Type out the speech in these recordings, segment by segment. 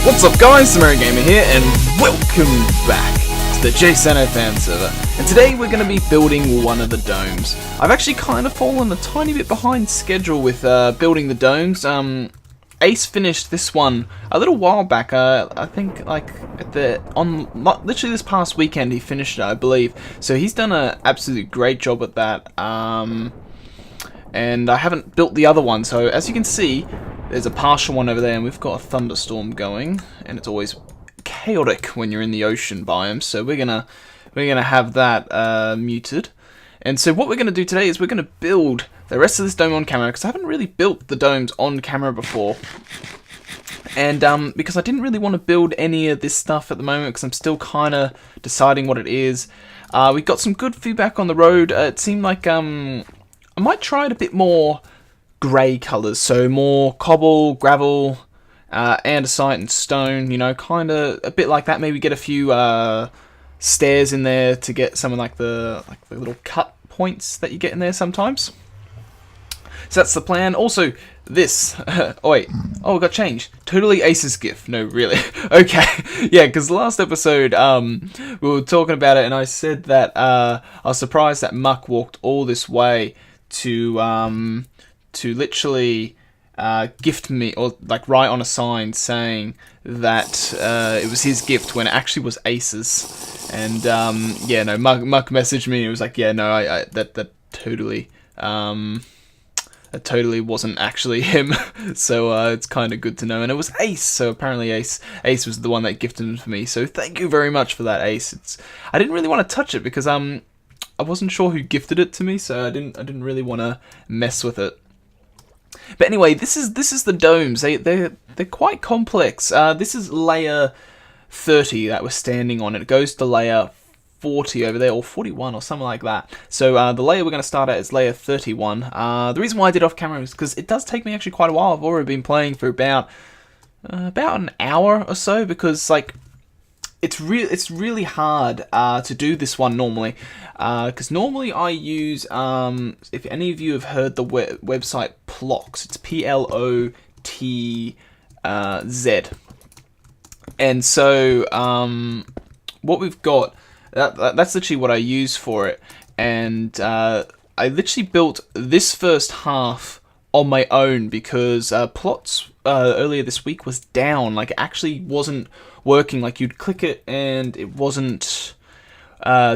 What's up guys, Gamer here, and welcome back to the JSano Fan Server. And today we're going to be building one of the domes. I've actually kind of fallen a tiny bit behind schedule with building the domes. Ace finished this one a little while back. I think like literally this past weekend he finished it, I believe. So he's done an absolutely great job at that. And I haven't built the other one, so as you can see, there's a partial one over there, and we've got a thunderstorm going, and it's always chaotic when you're in the ocean biome. So we're gonna have that muted. And so what we're gonna do today is we're gonna build the rest of this dome on camera, because I haven't really built the domes on camera before. And because I didn't really want to build any of this stuff at the moment, because I'm still kind of deciding what it is. We got some good feedback on the road. It seemed like I might try it a bit more grey colours, so more cobble, gravel, andesite and stone, you know, kind of a bit like that. Maybe get a few stairs in there to get some of like the little cut points that you get in there sometimes. So that's the plan. Also, this, oh wait, oh, we got changed. Totally Ace's gift. No, really. Okay, yeah, because last episode, we were talking about it, and I said that I was surprised that Muck walked all this way to literally gift me, or like write on a sign saying that it was his gift when it actually was Ace's. And yeah, no, Muck messaged me and it was like, yeah, no, that totally that totally wasn't actually him. So it's kind of good to know. And it was Ace, so apparently Ace was the one that gifted it for me. So thank you very much for that, Ace. I didn't really want to touch it because I wasn't sure who gifted it to me, so I didn't really want to mess with it. But anyway, this is the domes. They're quite complex. This is layer 30 that we're standing on. It goes to layer 40 over there, or 41 or something like that. So the layer we're going to start at is layer 31. The reason why I did off camera is because it does take me actually quite a while. I've already been playing for about an hour or so, because like it's really hard to do this one normally, because normally I use, if any of you have heard the website Plox, it's Plotz, and so what we've got, that's literally what I use for it, and I literally built this first half on my own because Plots earlier this week was down. Like, it actually wasn't working. Like, you'd click it and it wasn't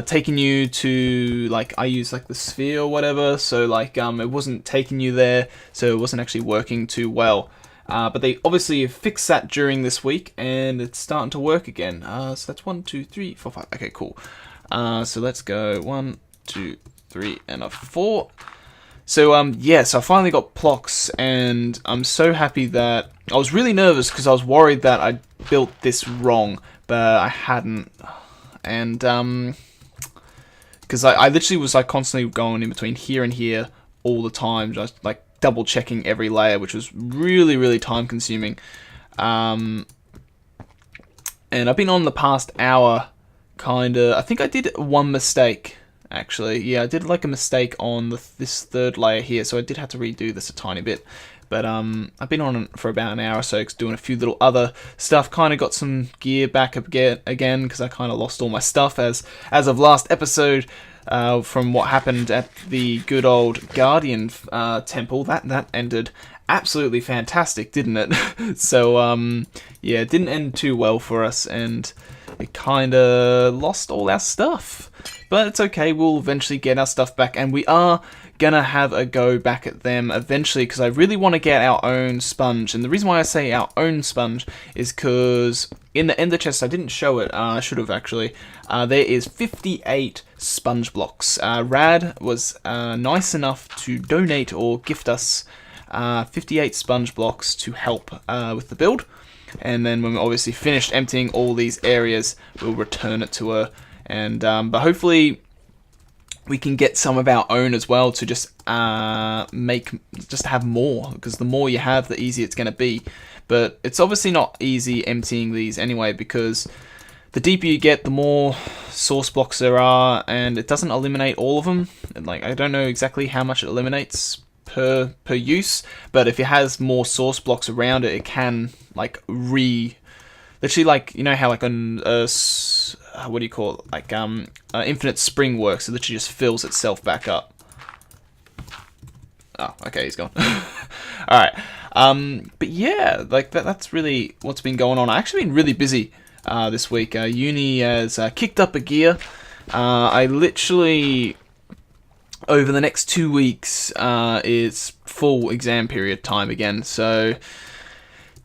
taking you to, like, I use like the sphere or whatever, so like it wasn't taking you there, so it wasn't actually working too well. But they obviously fixed that during this week, and it's starting to work again. So that's 1, 2, 3, 4, 5. Okay, cool. So let's go 1, 2, 3, and a 4. So yeah, so I finally got Plox, and I'm so happy that I was really nervous because I was worried that I built this wrong, but I hadn't. And because I literally was like constantly going in between here and here all the time, just like double checking every layer, which was really time consuming. And I've been on the past hour, kinda. I think I did one mistake. Actually, yeah, I did like a mistake on this third layer here, so I did have to redo this a tiny bit. But I've been on it for about an hour or so, doing a few little other stuff. Kind of got some gear back again, because I kind of lost all my stuff as of last episode, from what happened at the good old Guardian temple. That ended absolutely fantastic, didn't it? So yeah, it didn't end too well for us, and it kind of lost all our stuff. But it's okay, we'll eventually get our stuff back, and we are gonna have a go back at them eventually, because I really want to get our own sponge. And the reason why I say our own sponge is because in the ender chest, I didn't show it, I should have actually, there is 58 sponge blocks. Rad was nice enough to donate or gift us 58 sponge blocks to help with the build. And then when we're obviously finished emptying all these areas, we'll return it to her. And but hopefully we can get some of our own as well to just have more, because the more you have, the easier it's going to be. But it's obviously not easy emptying these anyway, because the deeper you get, the more source blocks there are, and it doesn't eliminate all of them. And like, I don't know exactly how much it eliminates per use, but if it has more source blocks around it, it can like literally like, you know how like on what do you call it, like infinite spring works, it literally just fills itself back up. Oh, okay, he's gone. Alright, but yeah, like that's really what's been going on. I've actually been really busy this week. Uni has kicked up a gear. I literally, over the next 2 weeks, is full exam period time again, so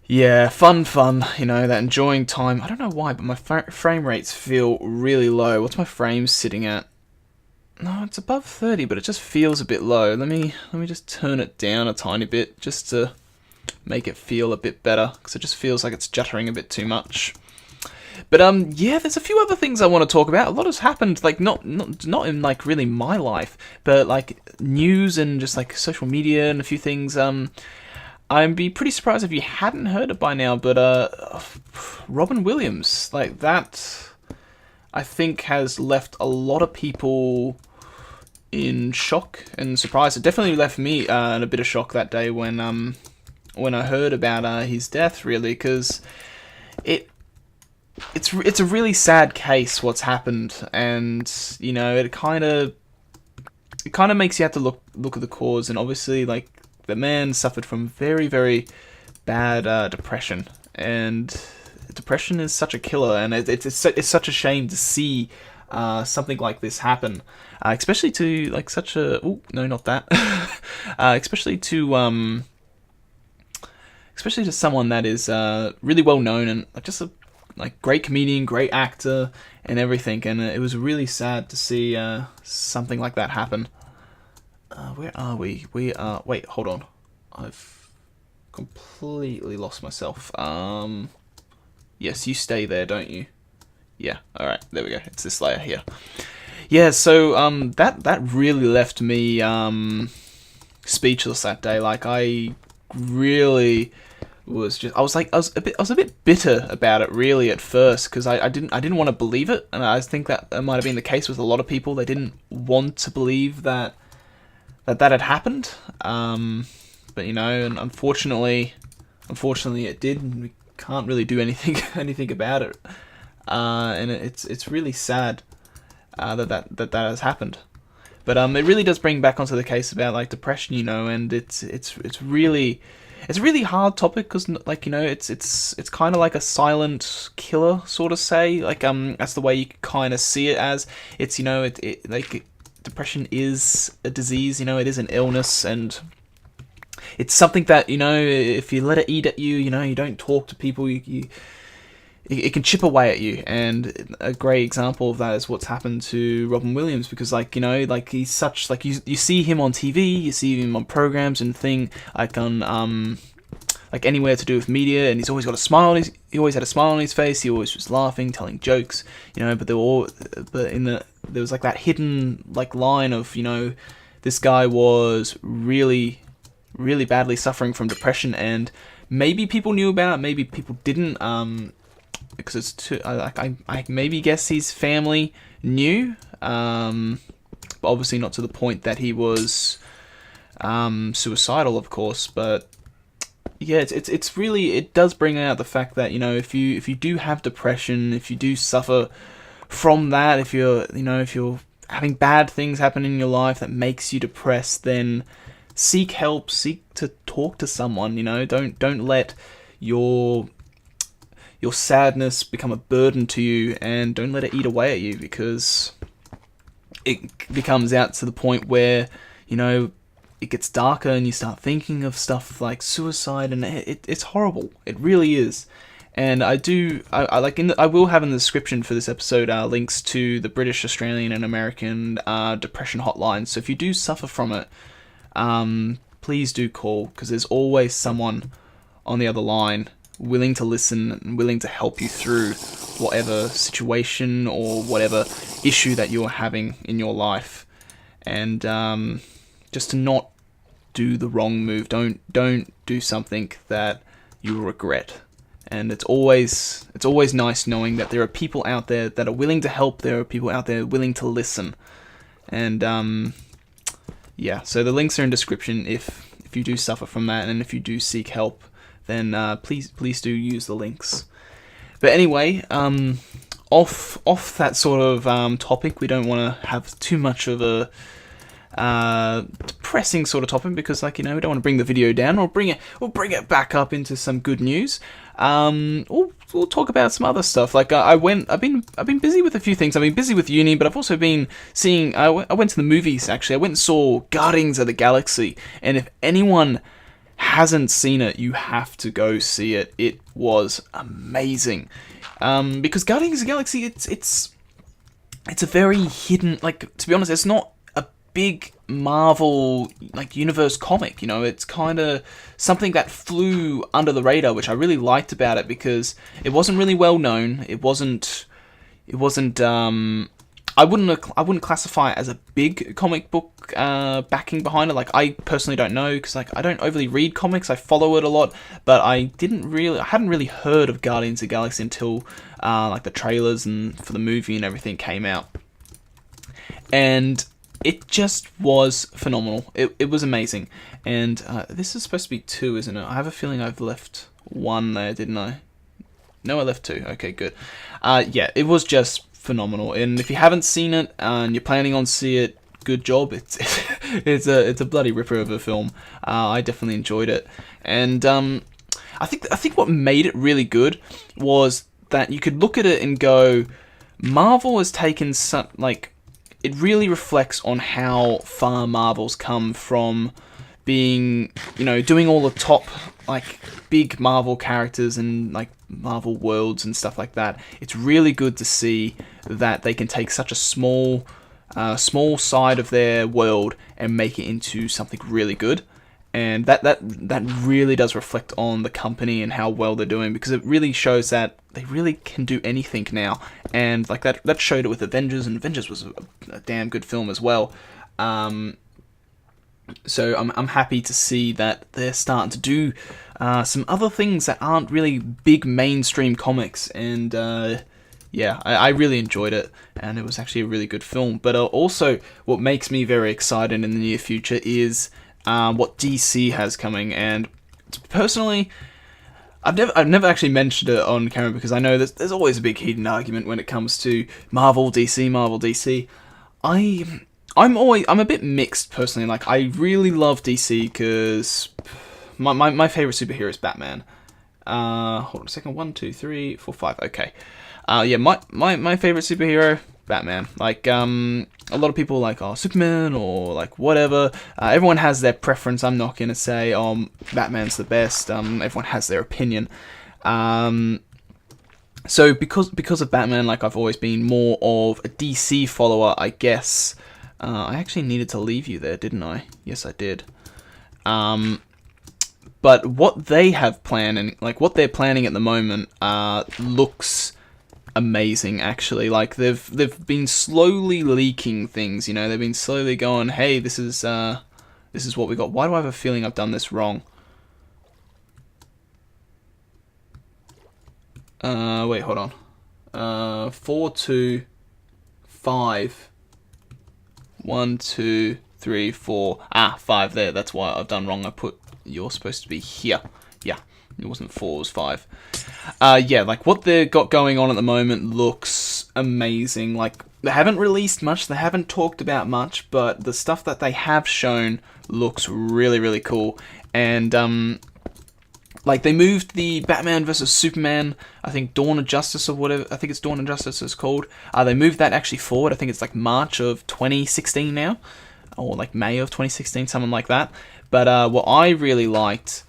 yeah, fun, you know, that enjoying time. I don't know why, but my frame rates feel really low. What's my frame sitting at? No, it's above 30, but it just feels a bit low. Let me just turn it down a tiny bit, just to make it feel a bit better, because it just feels like it's juttering a bit too much. But yeah, there's a few other things I want to talk about. A lot has happened, like not in like really my life, but like news and just like social media and a few things. I'd be pretty surprised if you hadn't heard it by now, but Robin Williams, like that, I think has left a lot of people in shock and surprise. It definitely left me in a bit of shock that day when I heard about his death, really, because it's a really sad case what's happened, and you know it kind of makes you have to look at the cause, and obviously like the man suffered from very, very bad depression, and depression is such a killer, and it's such a shame to see something like this happen, especially to like such a no, not that, especially to someone that is really well known and just a like great comedian, great actor, and everything. And it was really sad to see something like that happen. Where are we? We are. Wait, hold on. I've completely lost myself. Yes, you stay there, don't you? Yeah. All right. There we go. It's this layer here. Yeah. So that really left me speechless that day. Like I really was just I was a bit bitter about it really at first, because I didn't want to believe it, and I think that might have been the case with a lot of people. They didn't want to believe that had happened, but you know, and unfortunately it did, and we can't really do anything about it, and it's really sad that has happened. But it really does bring back onto the case about like depression, you know, and it's a really hard topic, because like, you know, it's kind of like a silent killer, sort of say, like that's the way you kind of see it as. It's, you know, it like depression is a disease, you know, it is an illness, and it's something that, you know, if you let it eat at you, you know, you don't talk to people, it can chip away at you. And a great example of that is what's happened to Robin Williams, because like, you know, like he's such, like you see him on TV, you see him on programs and thing, like on like anywhere to do with media, and he's always got a smile on he always had a smile on his face, he always was laughing, telling jokes, you know, but there was like that hidden like line of, you know, this guy was really, really badly suffering from depression, and maybe people knew about it, maybe people didn't, because it's too, I maybe guess his family knew, but obviously not to the point that he was suicidal, of course. But yeah, it's really, it does bring out the fact that, you know, if you do have depression, if you do suffer from that, if you're having bad things happen in your life that makes you depressed, then seek help, seek to talk to someone, you know, don't let your sadness become a burden to you, and don't let it eat away at you, because it becomes out to the point where, you know, it gets darker and you start thinking of stuff like suicide, and it's horrible. It really is. And I will have in the description for this episode links to the British, Australian, and American depression hotline. So if you do suffer from it, please do call, because there's always someone on the other line willing to listen and willing to help you through whatever situation or whatever issue that you're having in your life. And just to not do the wrong move. Don't do something that you'll regret. And it's always nice knowing that there are people out there that are willing to help. There are people out there willing to listen. And yeah, so the links are in description if you do suffer from that, and if you do seek help, then please do use the links. But anyway, off that sort of topic, we don't want to have too much of a depressing sort of topic, because, like, we don't want to bring the video down. We'll bring it back up into some good news. We'll talk about some other stuff. Like, I've been busy with a few things. I've been busy with uni, but I've also been seeing. I went to the movies, actually. I went and saw Guardians of the Galaxy, and if anyone hasn't seen it, you have to go see it. It was amazing. Because Guardians of the Galaxy, it's a very hidden. Like, to be honest, it's not big Marvel universe comic. It's kind of something that flew under the radar, which I really liked about it, because it wasn't really well known. It wasn't I wouldn't classify it as a big comic book backing behind it. Like, I personally don't know, because I don't overly read comics. I follow it a lot, but I hadn't really heard of Guardians of the Galaxy until the trailers and for the movie and everything came out. And it just was phenomenal. It was amazing. And this is supposed to be 2, isn't it? I have a feeling I've left 1 there, didn't I? No, I left 2. Okay, good. Yeah, it was just phenomenal. And if you haven't seen it and you're planning on seeing it, good job. It's a bloody ripper of a film. I definitely enjoyed it. And I think what made it really good was that you could look at it and go, Marvel has taken some, it really reflects on how far Marvel's come from being, doing all the top, big Marvel characters and, Marvel worlds and stuff like that. It's really good to see that they can take such a small side of their world and make it into something really good. And that really does reflect on the company and how well they're doing, because it really shows that they really can do anything now. And that showed it with Avengers, and Avengers was a damn good film as well. So I'm happy to see that they're starting to do some other things that aren't really big mainstream comics. And yeah, I really enjoyed it, and it was actually a really good film. But also, what makes me very excited in the near future is what DC has coming. And personally, I've never actually mentioned it on camera, because I know there's always a big hidden argument when it comes to Marvel, DC. I'm a bit mixed personally. I really love DC because my favorite superhero is Batman. Hold on a second. 1, 2, 3, 4, 5. Okay. Yeah, my favorite superhero, Batman. A lot of people Superman or whatever. Everyone has their preference. I'm not gonna say Batman's the best. Everyone has their opinion. So because of Batman, I've always been more of a DC follower, I guess. I actually needed to leave you there, didn't I? Yes, I did. But what they have planned, and what they're planning at the moment, looks amazing. Actually, they've been slowly leaking things. They've been slowly going, "Hey, this is what we got." Why do I have a feeling I've done this wrong? Wait, hold on. 4, 2, 5. 1, 2, 3, 4. 5 there. That's why I've done wrong. You're supposed to be here. Yeah, it wasn't 4, it was 5. Yeah, what they've got going on at the moment looks amazing. They haven't released much, they haven't talked about much, but the stuff that they have shown looks really, really cool. And they moved the Batman vs Superman, I think Dawn of Justice or whatever, I think it's Dawn of Justice it's called. They moved that actually forward. I think it's March of 2016 now, or May of 2016, something like that. But what I really liked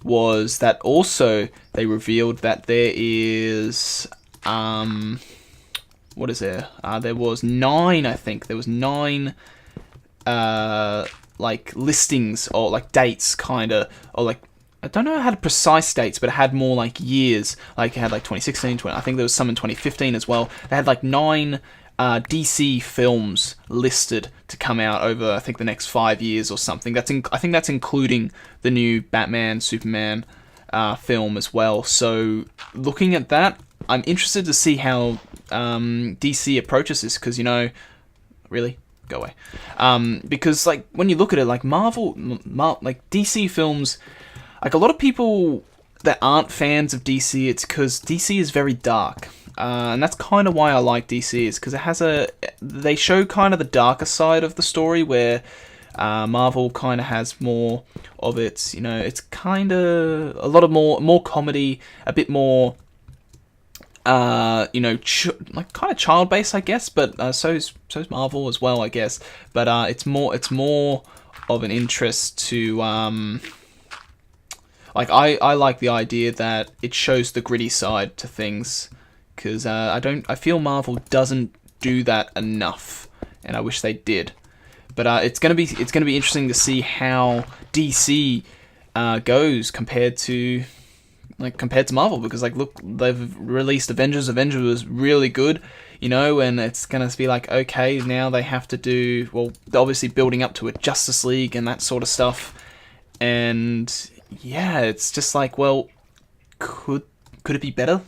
was that also they revealed that there is what is there? There was 9, I think. There was 9 listings or dates, kinda, or I don't know how to precise dates, but it had more years. It had 2016, I think there was some in 2015 as well. They had 9 DC films listed to come out over, I think, the next 5 years or something. I think that's including the new Batman, Superman film as well. So looking at that, I'm interested to see how DC approaches this, because really, go away. Because when you look at it, Marvel, DC films. A lot of people that aren't fans of DC, it's because DC is very dark. And that's kind of why I like DC, is because it has they show kind of the darker side of the story, where Marvel kind of has more of its, it's kind of a lot of more comedy, a bit more, like kind of child based, I guess. But so's Marvel as well, I guess. But it's more of an interest to like I like the idea that it shows the gritty side to things. Because I feel Marvel doesn't do that enough, and I wish they did. But it's gonna be interesting to see how DC goes compared to Marvel, because look, they've released Avengers. Avengers was really good, and it's gonna be like, okay, now they have to do, well, they're obviously building up to a Justice League and that sort of stuff, and yeah, it's just like, well, could it be better?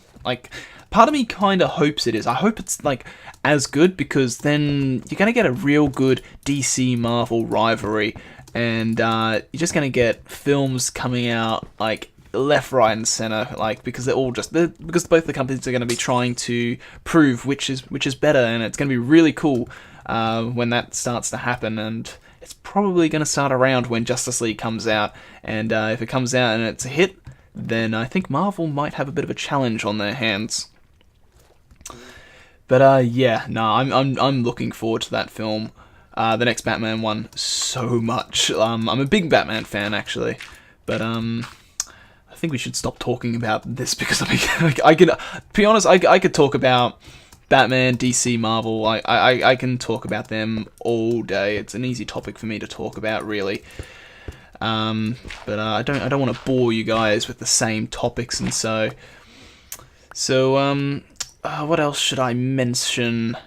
Part of me kind of hopes it is. I hope it's as good, because then you're gonna get a real good DC Marvel rivalry, and you're just gonna get films coming out left, right, and center, because because both the companies are gonna be trying to prove which is better, and it's gonna be really cool when that starts to happen. And it's probably gonna start around when Justice League comes out, and if it comes out and it's a hit, then I think Marvel might have a bit of a challenge on their hands. But yeah, no, I'm looking forward to that film, the next Batman one, so much. I'm a big Batman fan, actually, but I think we should stop talking about this, because I could, to be honest, I could talk about Batman, DC, Marvel. I can talk about them all day. It's an easy topic for me to talk about, really. But I don't want to bore you guys with the same topics, and so what else should I mention?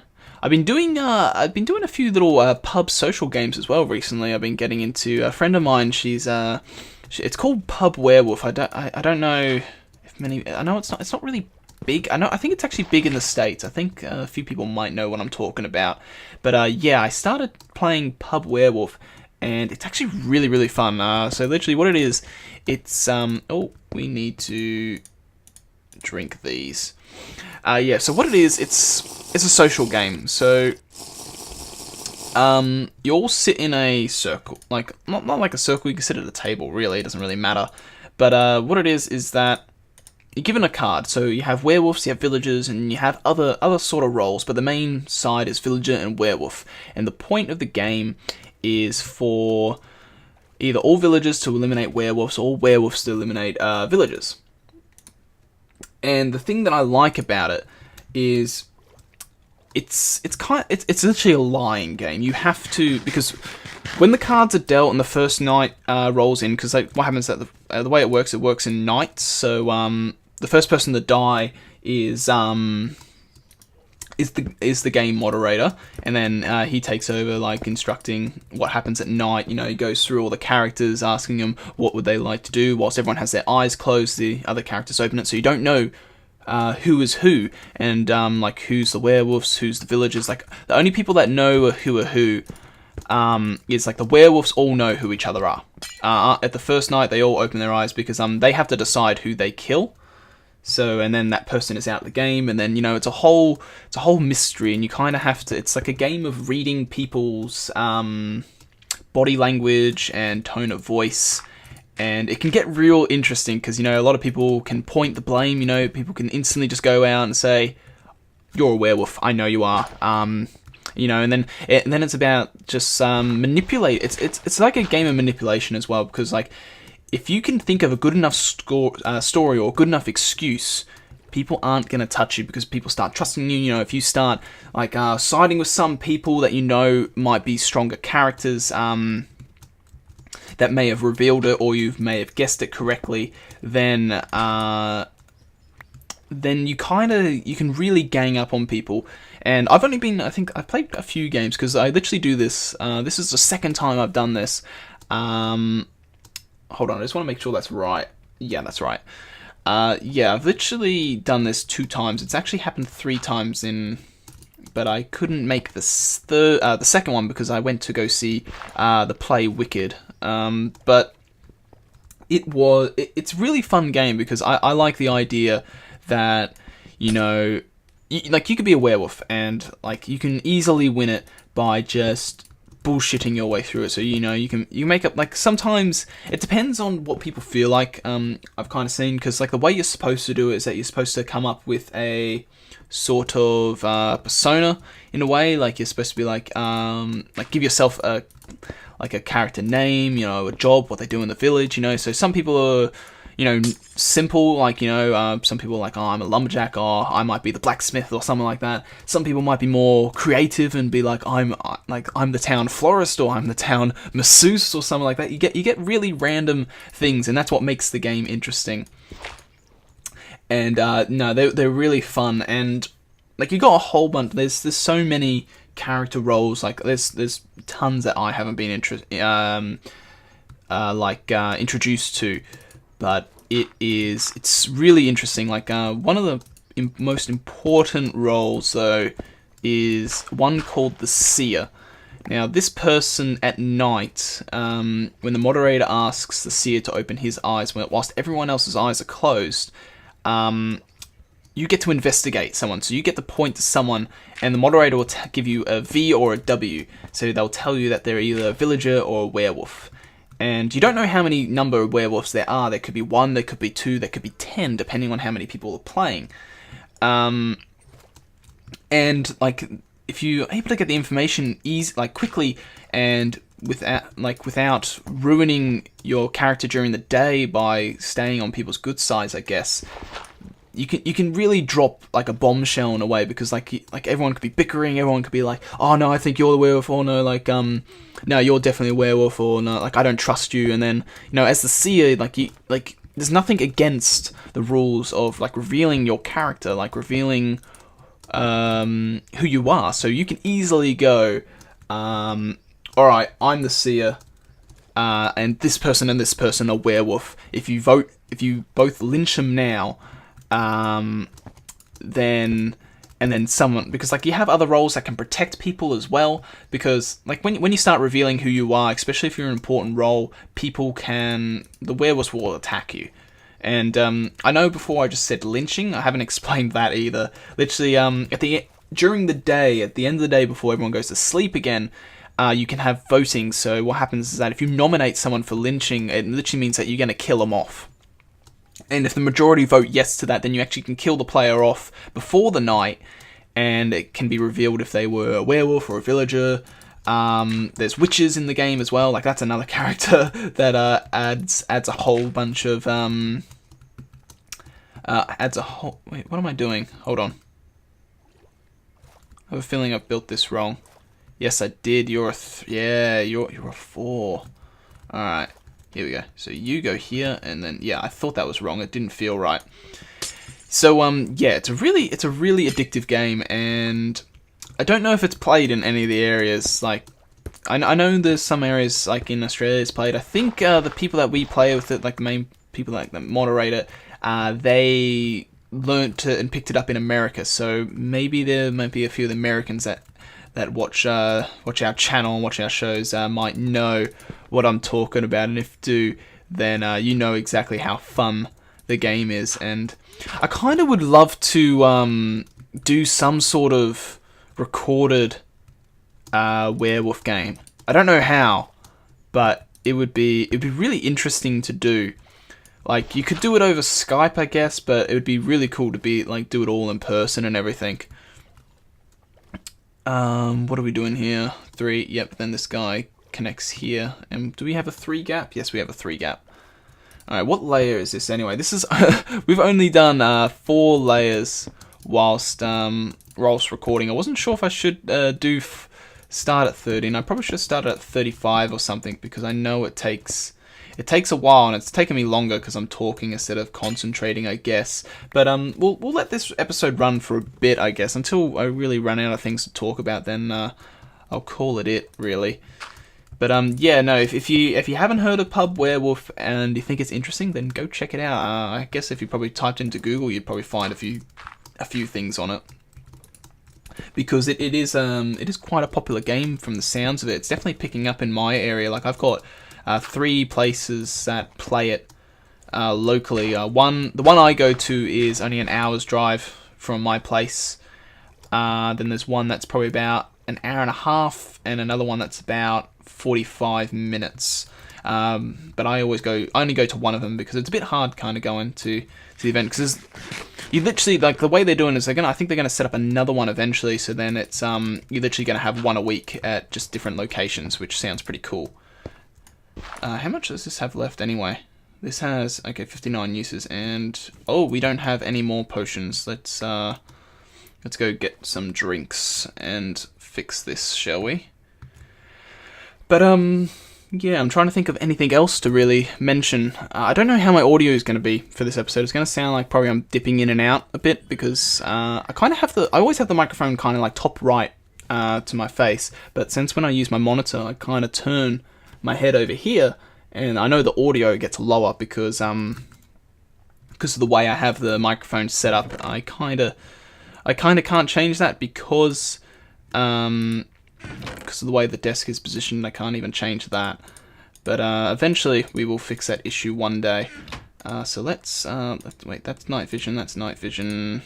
I've been doing a few little pub social games as well recently. I've been getting into a friend of mine. It's called Pub Werewolf. I don't know if many. I know it's not really big. I think it's actually big in the States. I think a few people might know what I'm talking about. But yeah, I started playing Pub Werewolf, and it's actually really, really fun. So literally what it is, it's oh, we need to drink these. Yeah, so what it is, it's a social game. So you all sit in a circle, not like a circle. You can sit at a table. Really, it doesn't really matter. But what it is that you're given a card. So you have werewolves, you have villagers, and you have other sort of roles. But the main side is villager and werewolf. And the point of the game is for either all villagers to eliminate werewolves, or werewolves to eliminate villagers. And the thing that I like about it is it's literally a lying game. You have to, because when the cards are dealt and the first night rolls in, because what happens is that the way it works in nights. So the first person to die is the game moderator, and then he takes over instructing what happens at night. He goes through all the characters, asking them what would they like to do, whilst everyone has their eyes closed. The other characters open it, so you don't know who is who, and who's the werewolves, who's the villagers. The only people that know who are who is the werewolves all know who each other are. At the first night, they all open their eyes, because they have to decide who they kill. So, and then that person is out of the game, and then it's a whole mystery, and you kind of have to. It's like a game of reading people's body language and tone of voice, and it can get real interesting, because a lot of people can point the blame. People can instantly just go out and say, "You're a werewolf. I know you are." And then it's about just manipulate. It's like a game of manipulation as well, because if you can think of a good enough story or a good enough excuse, people aren't going to touch you, because people start trusting you. If you start siding with some people that might be stronger characters that may have revealed it, or you may have guessed it correctly, then you can really gang up on people. And I've played a few games, because I literally do this. This is the second time I've done this. Hold on, I just want to make sure that's right. Yeah, that's right. Yeah, I've literally done this 2 times. It's actually happened 3 times but I couldn't make the second one, because I went to go see the play Wicked. But it's a really fun game because I like the idea that, you know, like you could be a werewolf and like you can easily win it by just bullshitting your way through it. So, you know, you make up, like, sometimes it depends on what people feel like. I've kind of seen, because like the way you're supposed to do it is that you're supposed to come up with a sort of persona in a way. Like, you're supposed to be like give yourself a character name, you know, a job, what they do in the village, you know. So some people are, you know, simple, like, you know, some people are like, oh, I'm a lumberjack, or I might be the blacksmith, or something like that. Some people might be more creative and be like, I'm the town florist, or I'm the town masseuse, or something like that. You get really random things, and that's what makes the game interesting. And no, they're really fun, and like you got a whole bunch. There's so many character roles. Like there's tons that I haven't been introduced to. But it's really interesting. Like one of the most important roles, though, is one called the Seer. Now, this person at night, when the moderator asks the Seer to open his eyes, whilst everyone else's eyes are closed, you get to investigate someone. So you get to point to someone, and the moderator will give you a V or a W. So they'll tell you that they're either a villager or a werewolf. And you don't know how many number of werewolves there are. There could be 1, there could be 2, there could be 10, depending on how many people are playing. And like, if you're able to get the information quickly and without ruining your character during the day by staying on people's good sides, I guess, you can really drop like a bombshell in a way, because like everyone could be bickering, everyone could be like, oh no, I think you're the werewolf, or no, like no, you're definitely a werewolf, or no, like I don't trust you. And then, you know, as the Seer, there's nothing against the rules of like revealing your character, like revealing who you are. So you can easily go, alright, I'm the Seer, and this person are werewolf. If you both lynch them now, then someone, because like you have other roles that can protect people as well, because like when you start revealing who you are, especially if you're an important role, the werewolves will attack you. And I know before I just said lynching, I haven't explained that either. Literally, during the day, at the end of the day, before everyone goes to sleep again, you can have voting. So what happens is that if you nominate someone for lynching, it literally means that you're going to kill them off. And if the majority vote yes to that, then you actually can kill the player off before the night, and it can be revealed if they were a werewolf or a villager. There's witches in the game as well. Like, that's another character that adds a whole bunch of wait, what am I doing? Hold on. I have a feeling I've built this wrong. Yes, I did. You're a 4. All right. Here we go. So you go here, and then, yeah, I thought that was wrong. It didn't feel right. So, yeah, it's a really addictive game, and I don't know if it's played in any of the areas. Like, I know there's some areas, like in Australia, it's played. I think the people that we play with it, like the main people, like the moderator, they learnt it and picked it up in America. So maybe there might be a few of the Americans that watch our channel and watch our shows might know what I'm talking about, and if do, then you know exactly how fun the game is. And I kind of would love to do some sort of recorded werewolf game. I don't know how, but it'd be really interesting to do. Like, you could do it over Skype, I guess, but it would be really cool to do it all in person and everything. What are we doing here? 3. Yep. Then this guy connects here. And do we have a 3 gap? Yes, we have a 3 gap. All right. What layer is this anyway? This is we've only done 4 layers whilst recording. I wasn't sure if I should start at 30. And I probably should have started at 35 or something, because I know it takes a while, and it's taken me longer because I'm talking instead of concentrating, I guess. But we'll let this episode run for a bit, I guess, until I really run out of things to talk about. Then I'll call it really. But yeah, no. If you haven't heard of Pub Werewolf and you think it's interesting, then go check it out. I guess if you probably typed into Google, you'd probably find a few things on it, because it is quite a popular game from the sounds of it. It's definitely picking up in my area. Like, I've got 3 places that play it locally. The one I go to is only an hour's drive from my place. Then there's one that's probably about an hour and a half, and another one that's about 45 minutes. But I only go to one of them because it's a bit hard kind of going to the event, because you literally, like, the way they're doing is I think they're gonna set up another one eventually. So then it's you're literally gonna have one a week at just different locations, which sounds pretty cool. How much does this have left anyway? This has 59 uses, and we don't have any more potions. Let's go get some drinks and fix this, shall we? But yeah, I'm trying to think of anything else to really mention. I don't know how my audio is going to be for this episode. It's going to sound like probably I'm dipping in and out a bit, because I always have the microphone kind of like top right to my face, but since when I use my monitor, I kind of turn my head over here, and I know the audio gets lower because of the way I have the microphone set up. I kind of can't change that because of the way the desk is positioned. I can't even change that. But eventually we will fix that issue one day. So let's wait. That's night vision. That's night vision.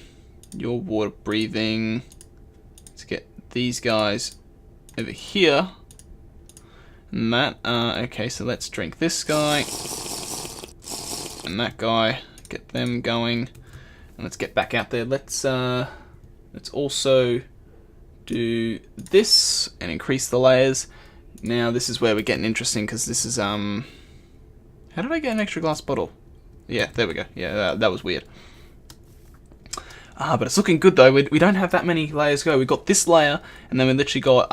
Your water breathing. Let's get these guys over here. And that. Okay, so let's drink this guy and that guy. Get them going, and let's get back out there. Let's also do this and increase the layers. Now this is where we're getting interesting, because this is how did I get an extra glass bottle? Yeah, there we go. Yeah, that was weird. But it's looking good though. We don't have that many layers to go. We've got this layer, and then we literally got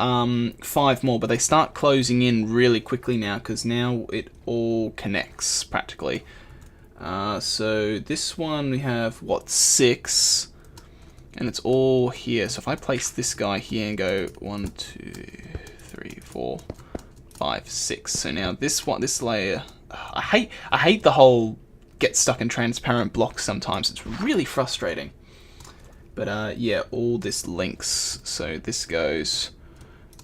5 more, but they start closing in really quickly now, because now it all connects practically. So this one we have 6, and it's all here. So if I place this guy here and go 1, 2, 3, 4, 5, 6. So now this layer, I hate the whole get stuck in transparent blocks sometimes. It's really frustrating. But yeah, all this links. So this goes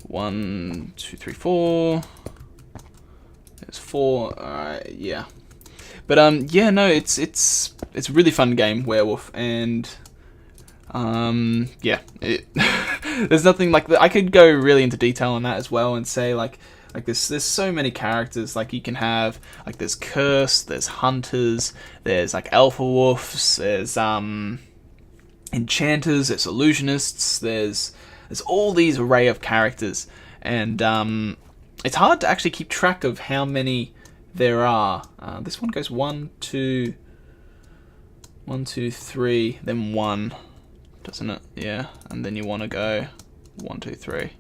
1, 2, 3, 4. There's 4. Alright, yeah. But yeah, no, it's a really fun game, Werewolf, and yeah, there's nothing like that. I could go really into detail on that as well and say like there's so many characters. Like you can have like there's Curse, there's Hunters, there's like Alpha Wolves, there's Enchanters, there's Illusionists, there's all these array of characters, and it's hard to actually keep track of how many there are. This one goes 1, 2, 3, then 1, doesn't it? Yeah, and then you want to go 1, 2, 3.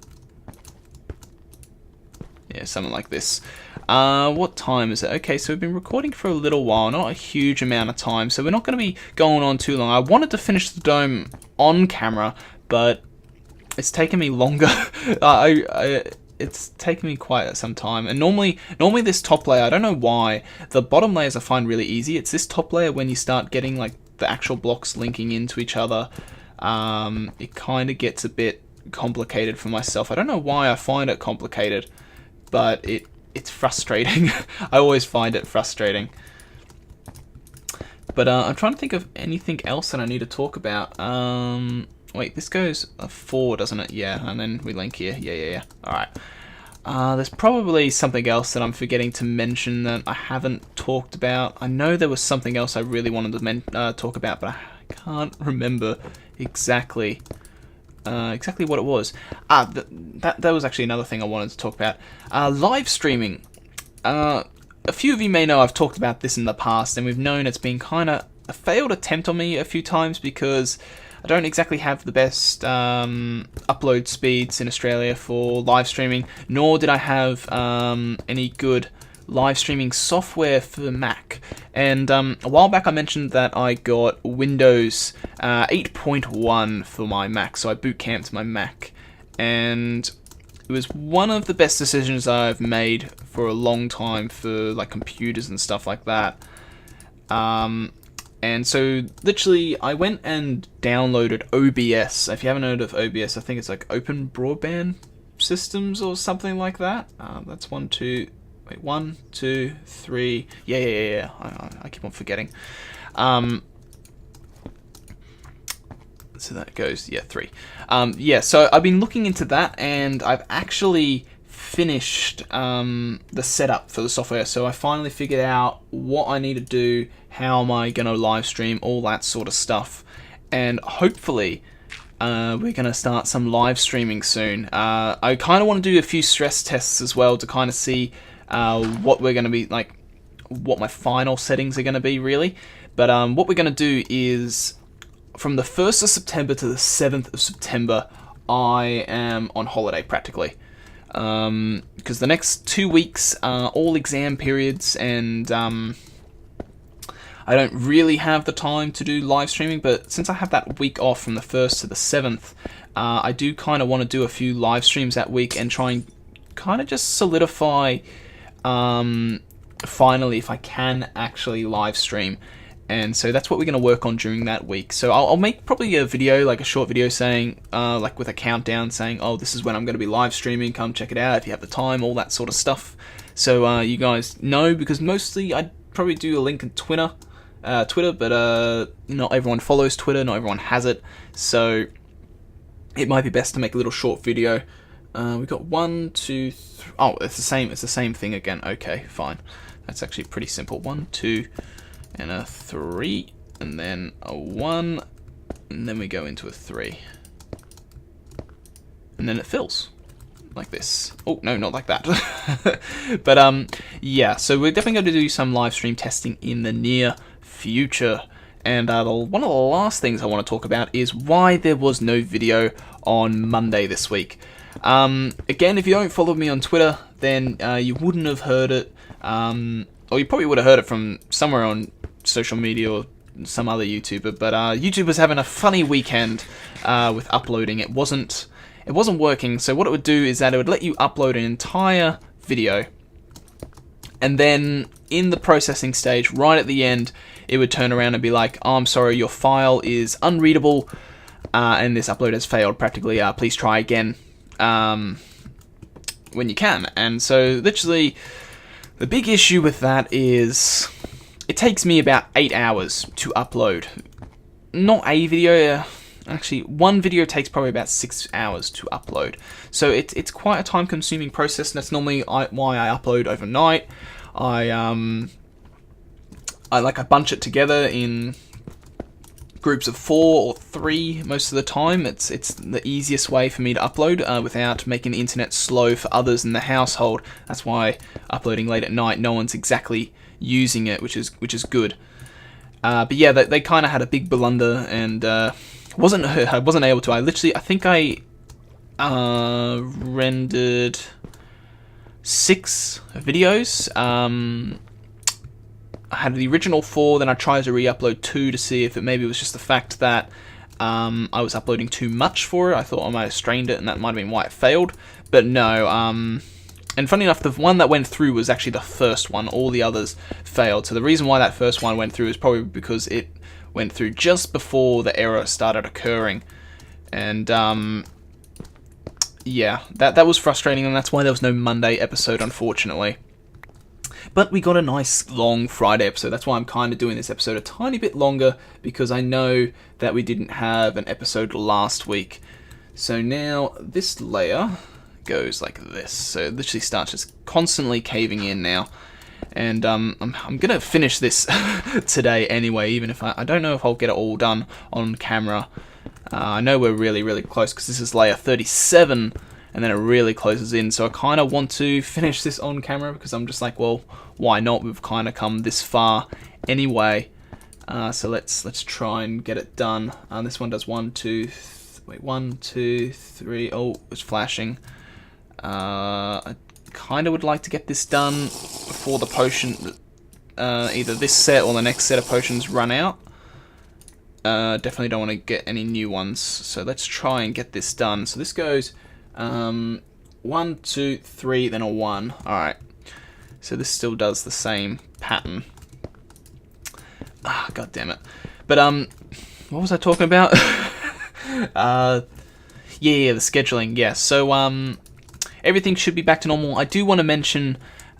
Yeah, something like this. What time is it? Okay, so we've been recording for a little while, not a huge amount of time, so we're not going to be going on too long. I wanted to finish the dome on camera, but it's taken me longer. It's taken me quite some time, and normally this top layer, I don't know why, the bottom layers I find really easy. It's this top layer when you start getting like the actual blocks linking into each other, it kind of gets a bit complicated for myself. I don't know why I find it complicated, but it's frustrating. I always find it frustrating. But I'm trying to think of anything else that I need to talk about. Wait, this goes 4, doesn't it? Yeah, and then we link here. Yeah. Alright. There's probably something else that I'm forgetting to mention that I haven't talked about. I know there was something else I really wanted to talk about, but I can't remember exactly what it was. That was actually another thing I wanted to talk about. Live streaming. A few of you may know I've talked about this in the past, and we've known it's been kind of a failed attempt on me a few times because I don't exactly have the best upload speeds in Australia for live streaming, nor did I have any good live streaming software for the Mac. And a while back I mentioned that I got Windows 8.1 for my Mac, so I boot camped my Mac, and it was one of the best decisions I've made for a long time for like computers and stuff like that. And so literally I went and downloaded OBS. If you haven't heard of OBS, I think it's like Open Broadband Systems or something like that. That's 1, 2, Wait, 1, 2, 3. Yeah. I keep on forgetting. So that goes, 3. Yeah, so I've been looking into that, and I've actually finished the setup for the software. So I finally figured out what I need to do, how am I going to live stream, all that sort of stuff. And hopefully we're going to start some live streaming soon. I kind of want to do a few stress tests as well to kind of see what we're going to be, like, what my final settings are going to be, really. But what we're going to do is, from the 1st of September to the 7th of September, I am on holiday practically. Because the next 2 weeks are all exam periods, and I don't really have the time to do live streaming, but since I have that week off from the 1st to the 7th, I do kind of want to do a few live streams that week and try and kind of just solidify finally if I can actually live stream. And so that's what we're going to work on during that week. So I'll make probably a video, like a short video saying, like with a countdown saying, oh, this is when I'm going to be live streaming, come check it out if you have the time, all that sort of stuff. So you guys know, because mostly I'd probably do a link in Twitter, but not everyone follows Twitter, not everyone has it. So it might be best to make a little short video. We've got 1, 2, 3. Oh, it's the same thing again. Okay, fine. That's actually pretty simple. 1, 2, and a 3, and then a 1, and then we go into a 3. And then it fills. Like this. Oh, no, not like that. But, yeah, so we're definitely going to do some live stream testing in the near future. And one of the last things I want to talk about is why there was no video on Monday this week. Again, if you don't follow me on Twitter, then you wouldn't have heard it. Or you probably would have heard it from somewhere on social media or some other YouTuber, but YouTube was having a funny weekend with uploading. It wasn't working. So what it would do is that it would let you upload an entire video, and then in the processing stage, right at the end, it would turn around and be like, oh, I'm sorry, your file is unreadable, and this upload has failed practically. Please try again when you can. And so literally the big issue with that is it takes me about 8 hours to upload. Not a video, actually one video takes probably about 6 hours to upload. So it's quite a time consuming process, and that's normally why I upload overnight. I bunch it together in groups of 4 or 3 most of the time. It's the easiest way for me to upload without making the internet slow for others in the household. That's why uploading late at night, no one's exactly using it, which is good. But yeah, they kind of had a big blunder, and I wasn't able to. I think I rendered 6 videos. I had the original 4, then I tried to re-upload 2 to see if it maybe was just the fact that I was uploading too much for it. I thought I might have strained it, and that might have been why it failed. But no, and funny enough, the one that went through was actually the first one. All the others failed. So the reason why that first one went through is probably because it went through just before the error started occurring. And yeah, that was frustrating, and that's why there was no Monday episode, unfortunately. But we got a nice long Friday episode. That's why I'm kind of doing this episode a tiny bit longer, because I know that we didn't have an episode last week. So now this layer goes like this. So it literally starts just constantly caving in now. And I'm going to finish this today anyway, even if I don't know if I'll get it all done on camera. I know we're really, really close, because this is layer 37. And then it really closes in, so I kind of want to finish this on camera, because I'm just like, well, why not? We've kind of come this far anyway. So let's try and get it done. This one does 1, 2, 3. Oh, it's flashing. I kind of would like to get this done before the potion, either this set or the next set of potions run out. Definitely don't want to get any new ones, so let's try and get this done. So this goes 1, 2, 3, then a 1. Alright. So this still does the same pattern. Ah, god damn it. But what was I talking about? Yeah, the scheduling. Yeah. So everything should be back to normal. I do want to mention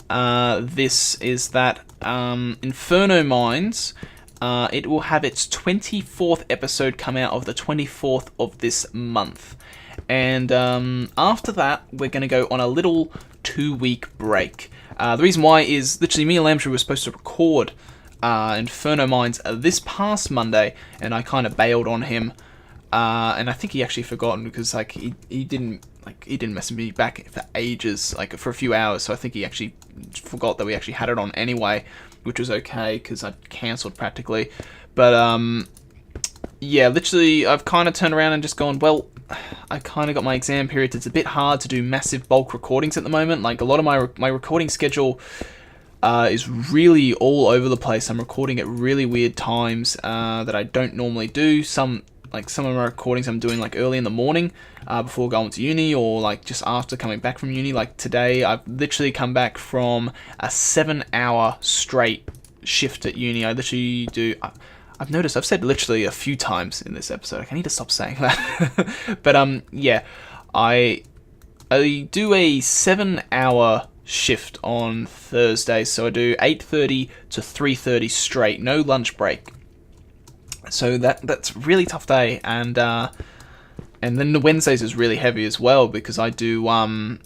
this is that Inferno Mines, it will have its 24th episode come out of the 24th of this month. And after that, we're going to go on a little 2-week break. The reason why is literally me and Lamshrew were supposed to record Inferno Mines this past Monday, and I kind of bailed on him. And I think he actually forgotten because like he didn't message me back for ages, like for a few hours. So I think he actually forgot that we actually had it on anyway, which was okay because I cancelled practically. But yeah, literally I've kind of turned around and just gone, well, I kind of got my exam period. It's a bit hard to do massive bulk recordings at the moment. Like a lot of my recording schedule is really all over the place. I'm recording at really weird times that I don't normally do. Some of my recordings I'm doing like early in the morning before going to uni, or like just after coming back from uni. Like today, I've literally come back from a 7-hour straight shift at uni. I literally do. I've noticed I've said literally a few times in this episode. I need to stop saying that. But yeah, I do a 7-hour shift on Thursday, so I do 8:30 to 3:30 straight, no lunch break. So that's a really tough day, and then the Wednesdays is really heavy as well because I do 8:30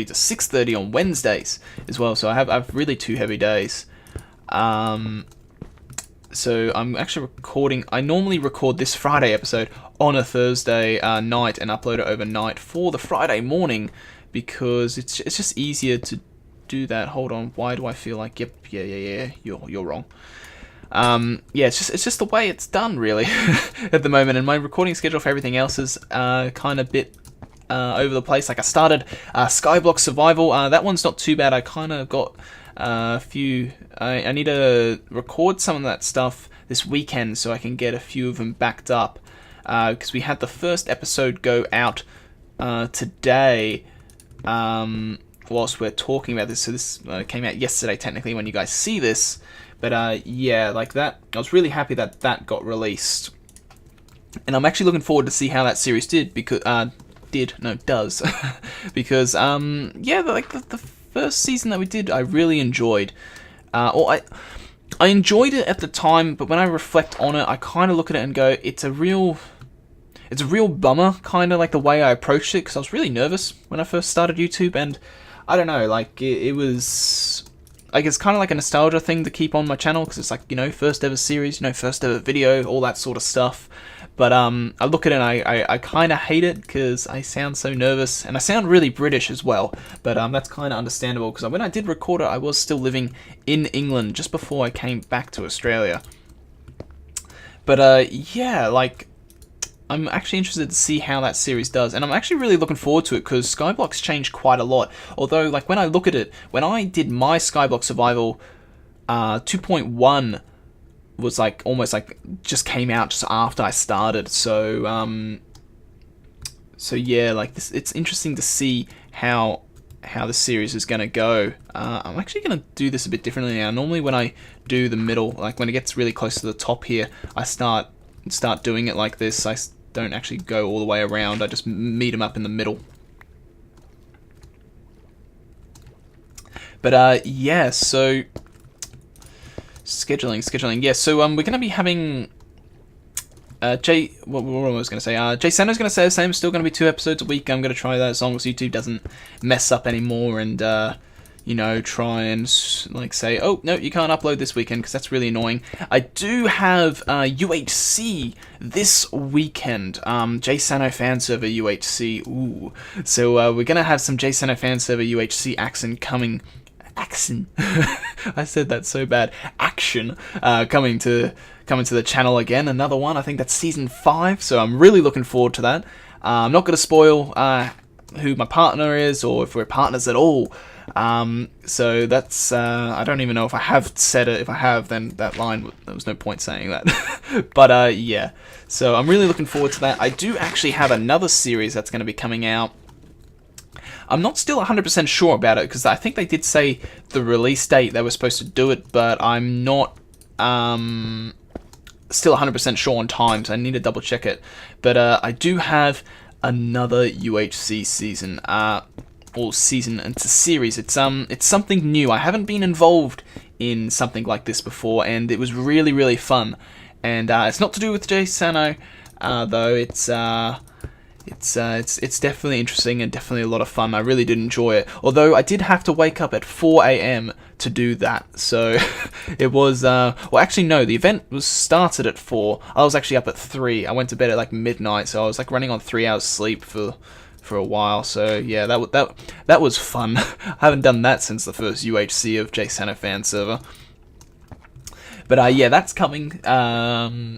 to 6:30 on Wednesdays as well. So I have really 2 heavy days. So I'm actually recording. I normally record this Friday episode on a Thursday night and upload it overnight for the Friday morning because it's just easier to do that. Hold on, why do I feel like yeah, you're wrong. Yeah, it's just the way it's done really at the moment, and my recording schedule for everything else is kind of bit over the place. Like I started Skyblock Survival. That one's not too bad. I kind of got a few. I need to record some of that stuff this weekend so I can get a few of them backed up. Because we had the first episode go out today. Whilst we're talking about this, so this came out yesterday technically when you guys see this. But yeah, like that, I was really happy that that got released, and I'm actually looking forward to see how that series did because does because yeah, like the first season that we did, I really enjoyed. Or I enjoyed it at the time, but when I reflect on it, I kind of look at it and go, it's a real bummer, kind of like the way I approached it, because I was really nervous when I first started YouTube, and I don't know, like it was. Like it's kind of like a nostalgia thing to keep on my channel because it's like, you know, first ever series, you know, first ever video, all that sort of stuff. But I look at it and I kind of hate it because I sound so nervous and I sound really British as well. But that's kind of understandable because when I did record it, I was still living in England just before I came back to Australia. But yeah, like I'm actually interested to see how that series does, and I'm actually really looking forward to it because Skyblock's changed quite a lot. Although, like when I look at it, when I did my Skyblock Survival 2.1 was like almost like just came out just after I started. So so yeah, like this, it's interesting to see how the series is going to go. I'm actually going to do this a bit differently now. Normally when I do the middle, like when it gets really close to the top here, I start doing it like this. I don't actually go all the way around. I just meet them up in the middle. But yeah, so scheduling. Yeah, so we're gonna be having what was I going to say? JSano's going to say the same. Still going to be 2 episodes a week. I'm going to try that as long as YouTube doesn't mess up anymore and you know, try and like say, oh no, you can't upload this weekend because that's really annoying. I do have UHC this weekend. JSano Fan Server UHC. Ooh, so we're gonna have some JSano Fan Server UHC action coming. Action. I said that so bad. Action coming to the channel again. Another one. I think that's season 5. So I'm really looking forward to that. I'm not gonna spoil who my partner is or if we're partners at all. So that's, I don't even know if I have said it. If I have, then that line, there was no point saying that. But, yeah. So I'm really looking forward to that. I do actually have another series that's going to be coming out. I'm not still 100% sure about it, because I think they did say the release date they were supposed to do it, but I'm not, still 100% sure on time, so I need to double check it. But, I do have another UHC season, or season into series. It's something new. I haven't been involved in something like this before, and it was really, really fun. And it's not to do with JSano, though. It's definitely interesting and definitely a lot of fun. I really did enjoy it. Although I did have to wake up at 4 AM to do that. So it was, well, actually no, the event was started at 4. I was actually up at 3. I went to bed at like midnight, so I was like running on 3 hours sleep for a while. So yeah, that was fun. I haven't done that since the first UHC of JSano Fan Server. But yeah, that's coming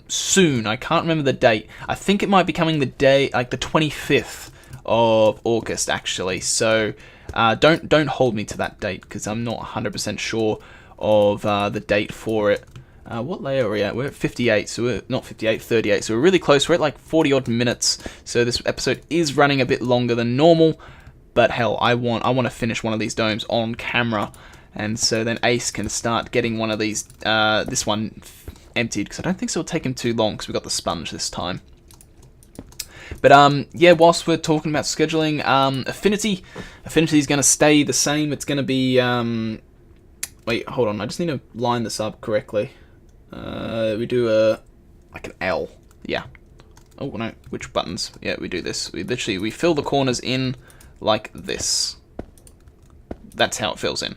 soon. I can't remember the date. I think it might be coming the day, like the 25th of August, actually. So don't hold me to that date, because I'm not 100% sure of the date for it. What layer are we at? We're at 58, so we're not 58, 38. So we're really close. We're at like 40 odd minutes. So this episode is running a bit longer than normal. But hell, I want to finish one of these domes on camera. And so then Ace can start getting one of these, this one emptied, because I don't think it'll take him too long, because we got the sponge this time. But yeah, whilst we're talking about scheduling, Affinity is going to stay the same. It's going to be, wait, hold on, I just need to line this up correctly. We do like an L, yeah. Oh no, which buttons? Yeah, we do this. We fill the corners in like this. That's how it fills in.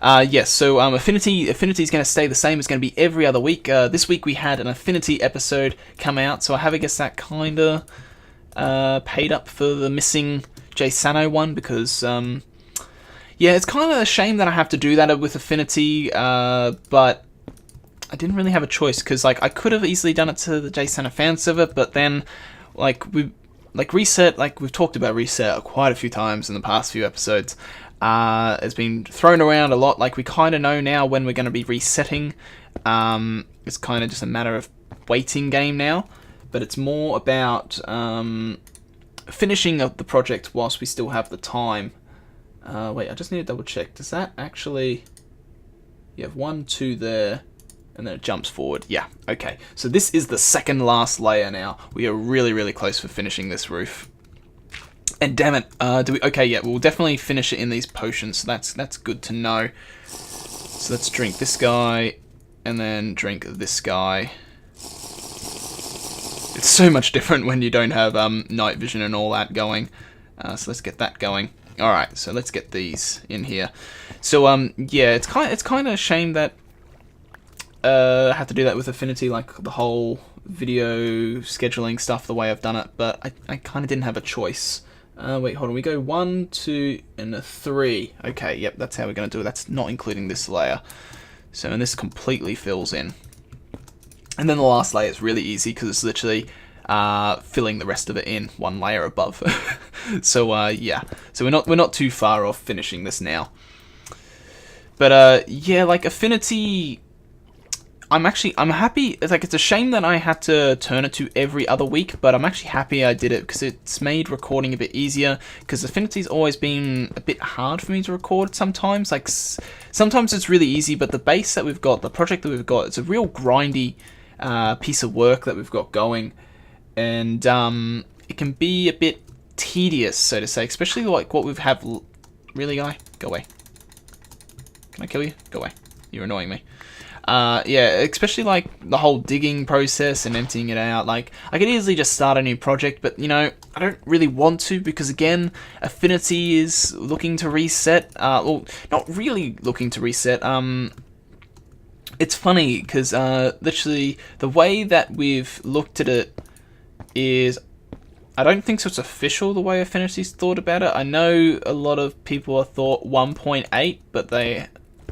Yes, so Affinity is going to stay the same. It's going to be every other week. This week we had an Affinity episode come out, so I have, I guess, that kind of paid up for the missing JSano one, because, yeah, it's kind of a shame that I have to do that with Affinity, but I didn't really have a choice, because, like, I could have easily done it to the JSano Fan Server, but then, like, Reset, like, we've talked about Reset quite a few times in the past few episodes. It's been thrown around a lot. Like, we kind of know now when we're going to be resetting. It's kind of just a matter of waiting game now. But it's more about finishing up the project whilst we still have the time. Wait, I just need to double check. Does that actually... You have 1, 2 there, and then it jumps forward. Yeah, okay. So this is the second last layer now. We are really, really close for finishing this roof. And damn it, okay, yeah, we'll definitely finish it in these potions, so that's good to know. So let's drink this guy, and then drink this guy. It's so much different when you don't have night vision and all that going. So let's get that going. Alright, so let's get these in here. So, yeah, it's kind of a shame that I have to do that with Affinity, like the whole video scheduling stuff, the way I've done it, but I kind of didn't have a choice. Wait, hold on, we go 1, 2, and a 3. Okay, yep, that's how we're going to do it. That's not including this layer. So, and this completely fills in. And then the last layer is really easy, because it's literally filling the rest of it in, one layer above. So, yeah. So we're not too far off finishing this now. But, yeah, like, Affinity... I'm happy. It's like, it's a shame that I had to turn it to every other week, but I'm actually happy I did it, because it's made recording a bit easier, because Affinity's always been a bit hard for me to record sometimes. Like, sometimes it's really easy, but the base that we've got, the project that we've got, it's a real grindy piece of work that we've got going, and it can be a bit tedious, so to say, especially like what we've have. Really, guy? Go away. Can I kill you? Go away. You're annoying me. Yeah, especially like the whole digging process and emptying it out. Like, I could easily just start a new project, but you know, I don't really want to, because again, Affinity is looking to reset. Well, not really looking to reset. It's funny because literally the way that we've looked at it is, I don't think so it's official the way Affinity's thought about it. I know a lot of people have thought 1.8, but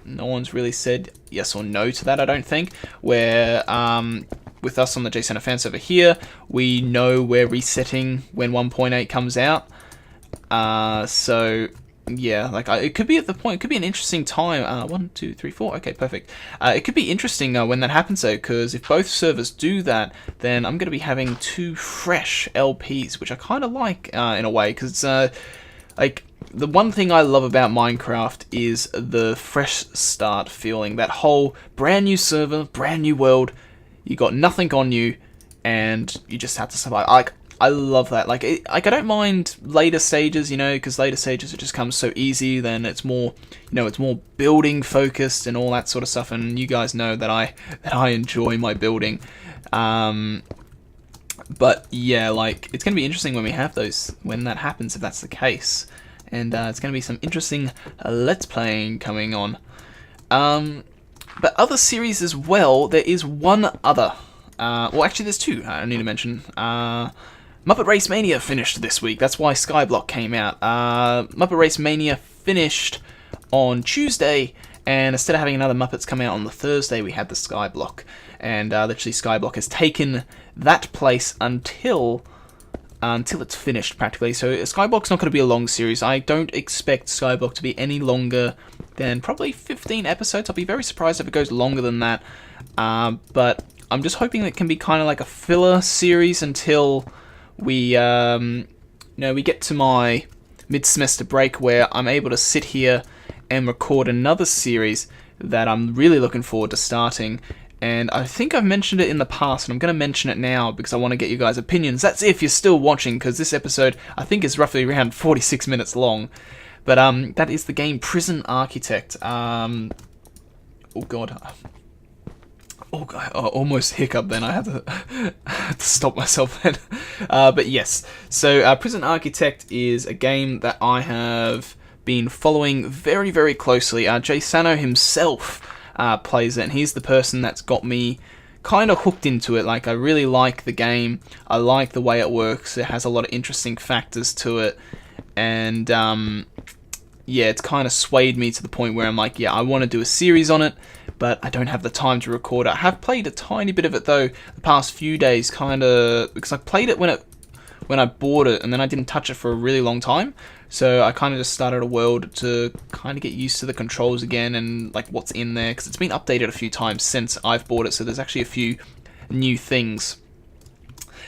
no one's really said yes or no to that, I don't think. Where, with us on the JSano Fan Server here, we know we're resetting when 1.8 comes out. So, yeah, like, it could be at the point, it could be an interesting time. 1, 2, 3, 4, okay, perfect. It could be interesting when that happens, though, because if both servers do that, then I'm going to be having 2 fresh LPs, which I kind of like, in a way, because, like, the one thing I love about Minecraft is the fresh start feeling. That whole brand new server, brand new world, you got nothing on you, and you just have to survive. Like, I love that. Like, I don't mind later stages, you know, because later stages it just comes so easy. Then it's more, you know, it's more building focused and all that sort of stuff. And you guys know that I enjoy my building. But yeah, like, it's gonna be interesting when we have those, when that happens, if that's the case. And it's gonna be some interesting let's playing coming on. But other series as well. There is one other. Well, actually, there's two I need to mention. Muppet Race Mania finished this week. That's why Skyblock came out. Muppet Race Mania finished on Tuesday, and instead of having another Muppets come out on the Thursday, we had the Skyblock. And literally, Skyblock has taken that place until it's finished, practically. So Skyblock's not going to be a long series. I don't expect Skyblock to be any longer than probably 15 episodes. I'll be very surprised if it goes longer than that. But I'm just hoping it can be kind of like a filler series until we get to my mid-semester break, where I'm able to sit here and record another series that I'm really looking forward to starting. And I think I've mentioned it in the past, and I'm going to mention it now because I want to get you guys' opinions. That's if you're still watching, because this episode, I think, is roughly around 46 minutes long. But that is the game Prison Architect. Oh god, I almost hiccup then. I had to stop myself then. But yes, so Prison Architect is a game that I have been following very, very closely. JSano himself plays it, and he's the person that's got me kind of hooked into it. Like, I really like the game. I like the way it works. It has a lot of interesting factors to it, and yeah, it's kind of swayed me to the point where I'm like, yeah, I want to do a series on it, but I don't have the time to record it. I have played a tiny bit of it though the past few days, kind of, because I played it when I bought it, and then I didn't touch it for a really long time. So I kind of just started a world to kind of get used to the controls again and like what's in there, because it's been updated a few times since I've bought it, so there's actually a few new things.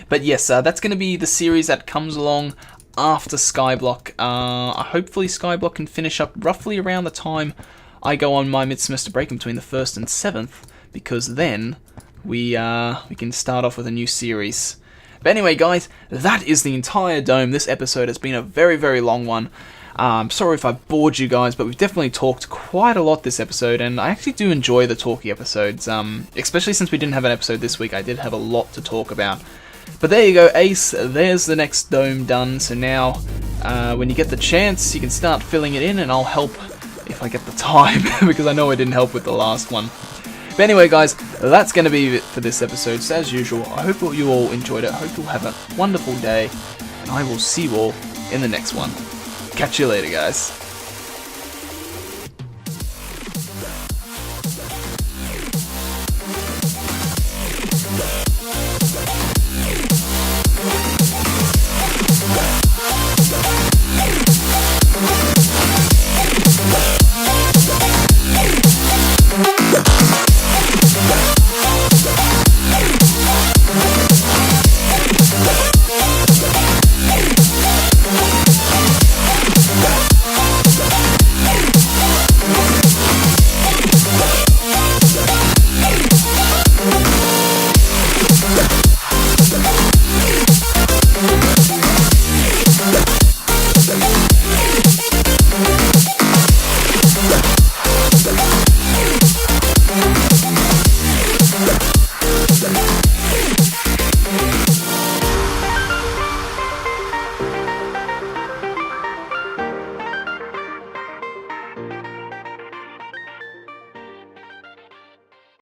But yes, that's going to be the series that comes along after Skyblock. Hopefully Skyblock can finish up roughly around the time I go on my mid-semester break between the 1st and 7th, because then we can start off with a new series. But anyway, guys, that is the entire dome. This episode has been a very, very long one. Sorry if I bored you guys, but we've definitely talked quite a lot this episode, and I actually do enjoy the talky episodes, especially since we didn't have an episode this week. I did have a lot to talk about. But there you go, Ace, there's the next dome done. So now, when you get the chance, you can start filling it in, and I'll help if I get the time, because I know I didn't help with the last one. But anyway, guys, that's going to be it for this episode. So as usual, I hope you all enjoyed it. I hope you'll have a wonderful day, and I will see you all in the next one. Catch you later, guys.